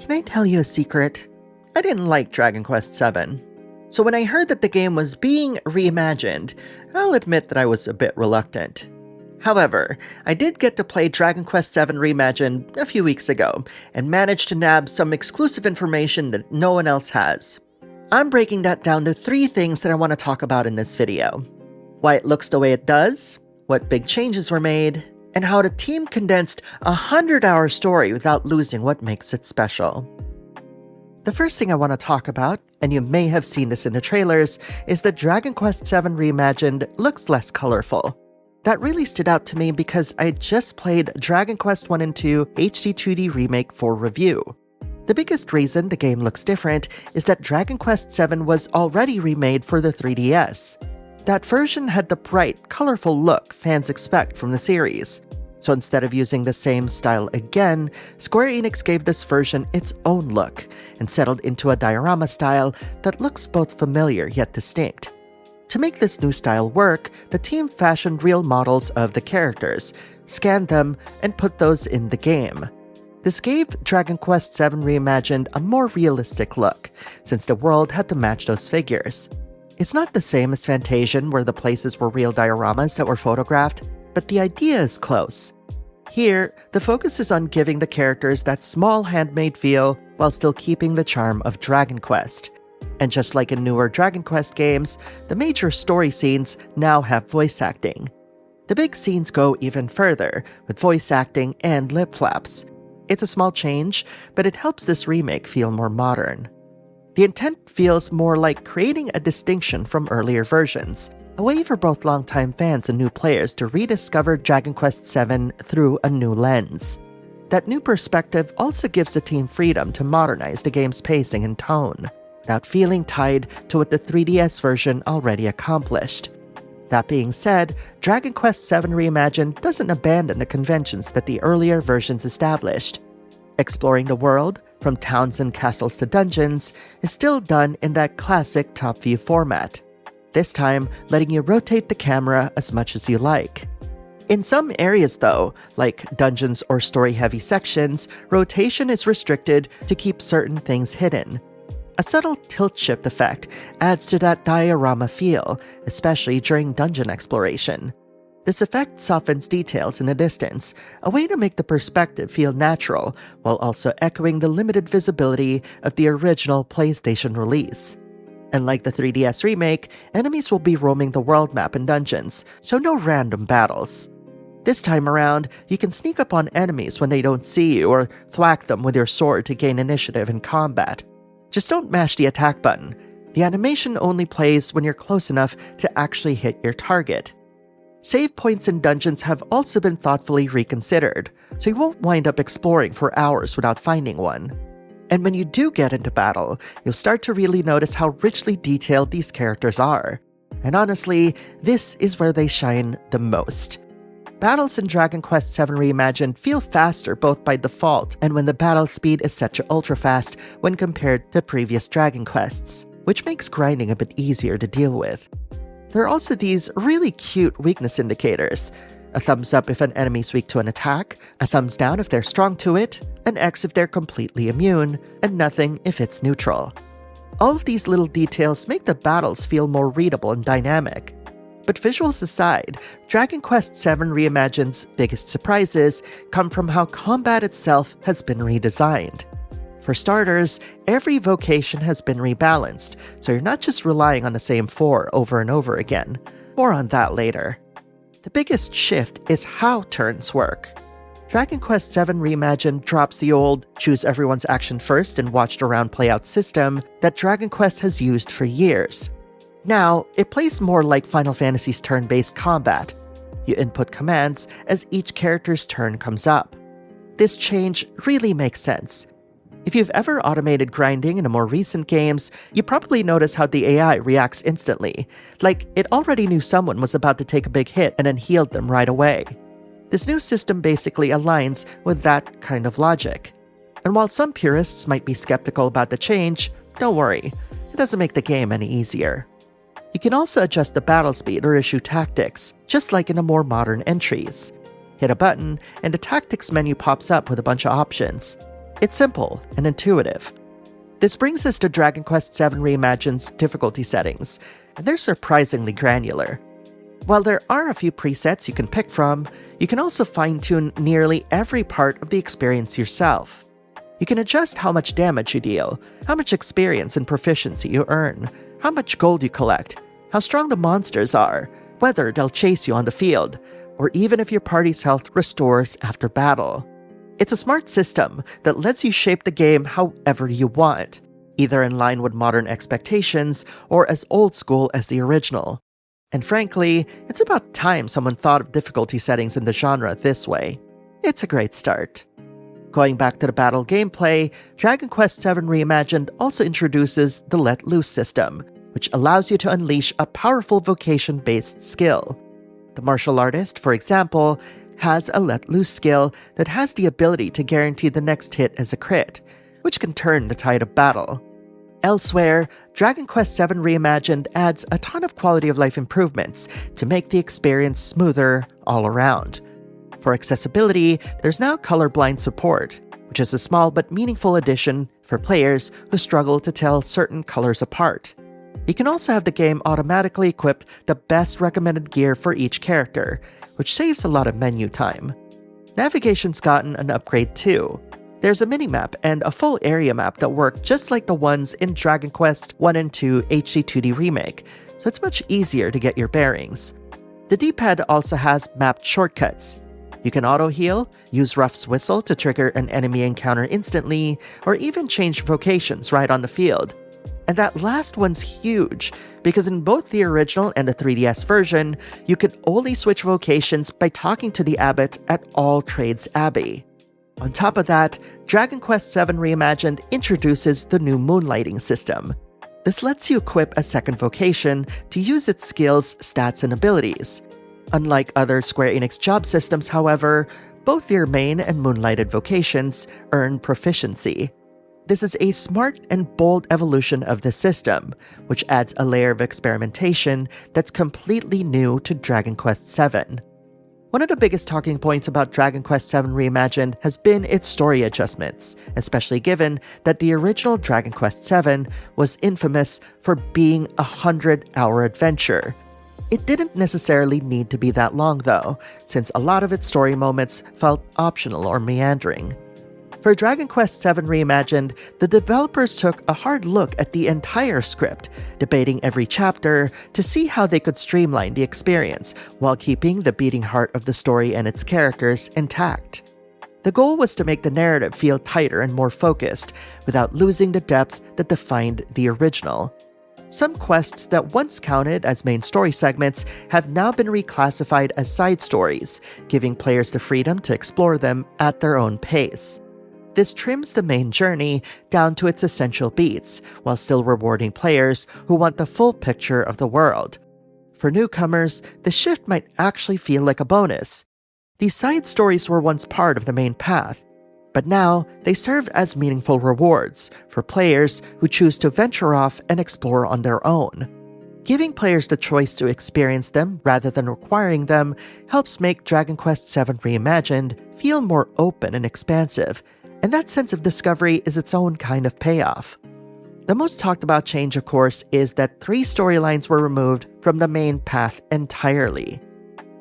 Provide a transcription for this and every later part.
Can I tell you a secret? I didn't like Dragon Quest VII. So when I heard that the game was being reimagined, I'll admit that I was a bit reluctant. However, I did get to play Dragon Quest VII Reimagined a few weeks ago, and managed to nab some exclusive information that no one else has. I'm breaking that down to 3 things that I want to talk about in this video. Why it looks the way it does, what big changes were made, and how the team condensed a 100-hour story without losing what makes it special. The first thing I want to talk about, and you may have seen this in the trailers, is that Dragon Quest VII Reimagined looks less colorful. That really stood out to me because I just played Dragon Quest I and II HD 2D Remake for review. The biggest reason the game looks different is that Dragon Quest VII was already remade for the 3DS. That version had the bright, colorful look fans expect from the series. So instead of using the same style again, Square Enix gave this version its own look and settled into a diorama style that looks both familiar yet distinct. To make this new style work, the team fashioned real models of the characters, scanned them, and put those in the game. This gave Dragon Quest VII Reimagined a more realistic look, since the world had to match those figures. It's not the same as Fantasian, where the places were real dioramas that were photographed, but the idea is close. Here, the focus is on giving the characters that small handmade feel while still keeping the charm of Dragon Quest. And just like in newer Dragon Quest games, the major story scenes now have voice acting. The big scenes go even further, with voice acting and lip flaps. It's a small change, but it helps this remake feel more modern. The intent feels more like creating a distinction from earlier versions, a way for both longtime fans and new players to rediscover Dragon Quest VII through a new lens. That new perspective also gives the team freedom to modernize the game's pacing and tone, without feeling tied to what the 3DS version already accomplished. That being said, Dragon Quest VII Reimagined doesn't abandon the conventions that the earlier versions established. Exploring the world, from towns and castles to dungeons, is still done in that classic top-view format. This time, letting you rotate the camera as much as you like. In some areas though, like dungeons or story-heavy sections, rotation is restricted to keep certain things hidden. A subtle tilt-shift effect adds to that diorama feel, especially during dungeon exploration. This effect softens details in the distance, a way to make the perspective feel natural, while also echoing the limited visibility of the original PlayStation release. And like the 3DS remake, enemies will be roaming the world map and dungeons, so no random battles. This time around, you can sneak up on enemies when they don't see you, or thwack them with your sword to gain initiative in combat. Just don't mash the attack button. The animation only plays when you're close enough to actually hit your target. Save points in dungeons have also been thoughtfully reconsidered, so you won't wind up exploring for hours without finding one. And when you do get into battle, you'll start to really notice how richly detailed these characters are. And honestly, this is where they shine the most. Battles in Dragon Quest VII Reimagined feel faster both by default and when the battle speed is set to ultra-fast when compared to previous Dragon Quests, which makes grinding a bit easier to deal with. There are also these really cute weakness indicators. A thumbs up if an enemy's weak to an attack, a thumbs down if they're strong to it, an X if they're completely immune, and nothing if it's neutral. All of these little details make the battles feel more readable and dynamic. But visuals aside, Dragon Quest VII Reimagined's biggest surprises come from how combat itself has been redesigned. For starters, every vocation has been rebalanced, so you're not just relying on the same 4 over and over again. More on that later. The biggest shift is how turns work. Dragon Quest VII Reimagined drops the old choose everyone's action first and watch the round play out system that Dragon Quest has used for years. Now, it plays more like Final Fantasy's turn-based combat. You input commands as each character's turn comes up. This change really makes sense. If you've ever automated grinding in the more recent games, you probably notice how the AI reacts instantly, like it already knew someone was about to take a big hit and then healed them right away. This new system basically aligns with that kind of logic. And while some purists might be skeptical about the change, don't worry, it doesn't make the game any easier. You can also adjust the battle speed or issue tactics, just like in the more modern entries. Hit a button, and the tactics menu pops up with a bunch of options. It's simple and intuitive. This brings us to Dragon Quest VII Reimagined's difficulty settings, and they're surprisingly granular. While there are a few presets you can pick from, you can also fine-tune nearly every part of the experience yourself. You can adjust how much damage you deal, how much experience and proficiency you earn, how much gold you collect, how strong the monsters are, whether they'll chase you on the field, or even if your party's health restores after battle. It's a smart system that lets you shape the game however you want, either in line with modern expectations or as old school as the original. And frankly, it's about time someone thought of difficulty settings in the genre this way. It's a great start. Going back to the battle gameplay, Dragon Quest VII Reimagined also introduces the Let Loose system, which allows you to unleash a powerful vocation-based skill. The martial artist, for example, has a Let Loose skill that has the ability to guarantee the next hit as a crit, which can turn the tide of battle. Elsewhere, Dragon Quest VII Reimagined adds a ton of quality of life improvements to make the experience smoother all around. For accessibility, there's now colorblind support, which is a small but meaningful addition for players who struggle to tell certain colors apart. You can also have the game automatically equip the best recommended gear for each character, which saves a lot of menu time. Navigation's gotten an upgrade too. There's a minimap and a full area map that work just like the ones in Dragon Quest I and II HD2D Remake, so it's much easier to get your bearings. The D-pad also has mapped shortcuts. You can auto-heal, use Ruff's Whistle to trigger an enemy encounter instantly, or even change vocations right on the field. And that last one's huge, because in both the original and the 3DS version, you could only switch vocations by talking to the abbot at All Trades Abbey. On top of that, Dragon Quest VII Reimagined introduces the new moonlighting system. This lets you equip a second vocation to use its skills, stats, and abilities. Unlike other Square Enix job systems, however, both your main and moonlighted vocations earn proficiency. This is a smart and bold evolution of the system, which adds a layer of experimentation that's completely new to Dragon Quest VII. One of the biggest talking points about Dragon Quest VII Reimagined has been its story adjustments, especially given that the original Dragon Quest VII was infamous for being a 100-hour adventure. It didn't necessarily need to be that long though, since a lot of its story moments felt optional or meandering. For Dragon Quest VII Reimagined, the developers took a hard look at the entire script, debating every chapter to see how they could streamline the experience while keeping the beating heart of the story and its characters intact. The goal was to make the narrative feel tighter and more focused, without losing the depth that defined the original. Some quests that once counted as main story segments have now been reclassified as side stories, giving players the freedom to explore them at their own pace. This trims the main journey down to its essential beats, while still rewarding players who want the full picture of the world. For newcomers, the shift might actually feel like a bonus. These side stories were once part of the main path, but now they serve as meaningful rewards for players who choose to venture off and explore on their own. Giving players the choice to experience them rather than requiring them helps make Dragon Quest VII Reimagined feel more open and expansive, and that sense of discovery is its own kind of payoff. The most talked about change, of course, is that 3 storylines were removed from the main path entirely.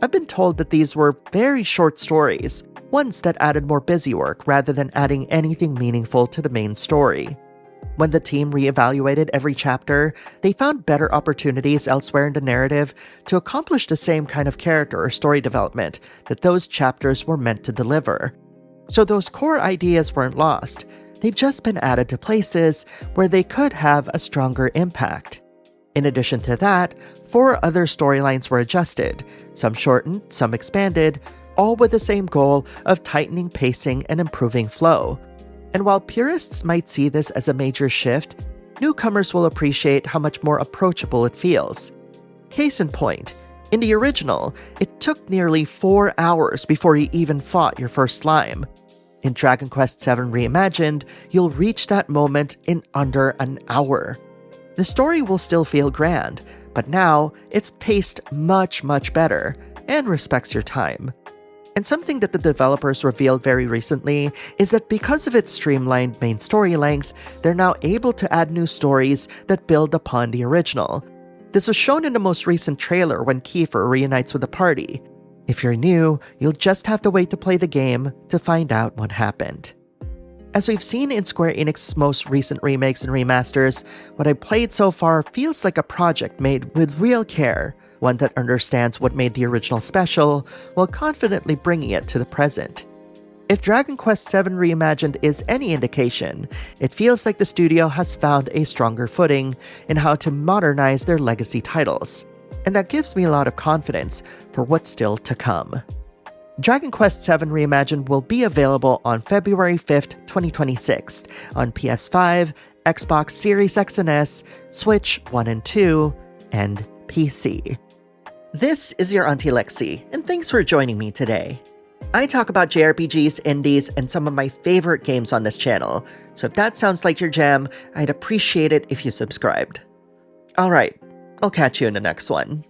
I've been told that these were very short stories, ones that added more busy work rather than adding anything meaningful to the main story. When the team reevaluated every chapter, they found better opportunities elsewhere in the narrative to accomplish the same kind of character or story development that those chapters were meant to deliver. So those core ideas weren't lost, they've just been added to places where they could have a stronger impact. In addition to that, 4 other storylines were adjusted, some shortened, some expanded, all with the same goal of tightening pacing and improving flow. And while purists might see this as a major shift, newcomers will appreciate how much more approachable it feels. Case in point, in the original, it took nearly 4 hours before you even fought your first slime. In Dragon Quest VII Reimagined, you'll reach that moment in under an hour. The story will still feel grand, but now it's paced much better and respects your time. And something that the developers revealed very recently is that because of its streamlined main story length, they're now able to add new stories that build upon the original. This was shown in the most recent trailer when Kiefer reunites with the party. If you're new, you'll just have to wait to play the game to find out what happened. As we've seen in Square Enix's most recent remakes and remasters, what I've played so far feels like a project made with real care, one that understands what made the original special, while confidently bringing it to the present. If Dragon Quest VII Reimagined is any indication, it feels like the studio has found a stronger footing in how to modernize their legacy titles, and that gives me a lot of confidence for what's still to come. Dragon Quest VII Reimagined will be available on February 5th, 2026 on PS5, Xbox Series X and S, Switch 1 and 2, and PC. This is your Auntie Lexi, and thanks for joining me today. I talk about JRPGs, indies, and some of my favorite games on this channel, so if that sounds like your jam, I'd appreciate it if you subscribed. Alright, I'll catch you in the next one.